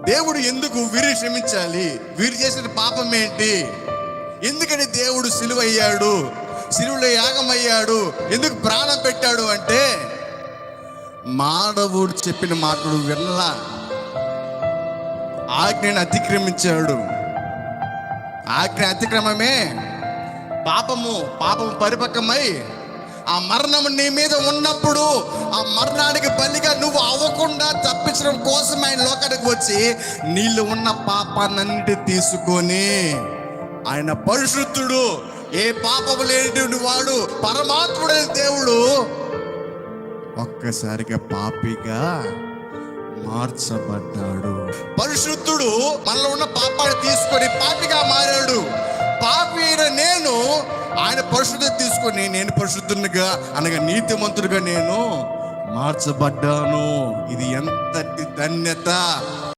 దేవుడు ఎందుకు వీరిని క్షమించాలి? వీరు చేసిన పాపం ఏంటి? ఎందుకని దేవుడు సిలువ అయ్యాడు, సిలువలో యాగం అయ్యాడు, ఎందుకు ప్రాణం పెట్టాడు అంటే మానవుడు చెప్పిన మాటలు వినలా, ఆజ్ఞను అతిక్రమించాడు. ఆజ్ఞ అతిక్రమమే పాపము పరిపక్వమై ఆ మరణము నీ మీద ఉన్నప్పుడు ఆ మరణానికి బలిగా నువ్వు అవ్వకుండా తప్పించడం కోసం ఆయన లోకానికి వచ్చి నీళ్ళు ఉన్న పాపాన్నిటి తీసుకొని, ఆయన పరిశుద్ధుడు, ఏ పాపము లేని వాడు, పరమాత్ముడైన దేవుడు ఒక్కసారిగా పాపిగా మార్చబడ్డాడు. పరిశుద్ధుడు మనలో ఉన్న పాపాన్ని తీసుకొని పాపిగా మారాడు. పాపి అయిన నేను ఆయన పరిశుద్ధత తీసుకొని నేను పరిశుద్ధునిగా అనగా నీతిమంతుడిగా నేను మార్చబడ్డాను. ఇది ఎంతటి ధన్యత!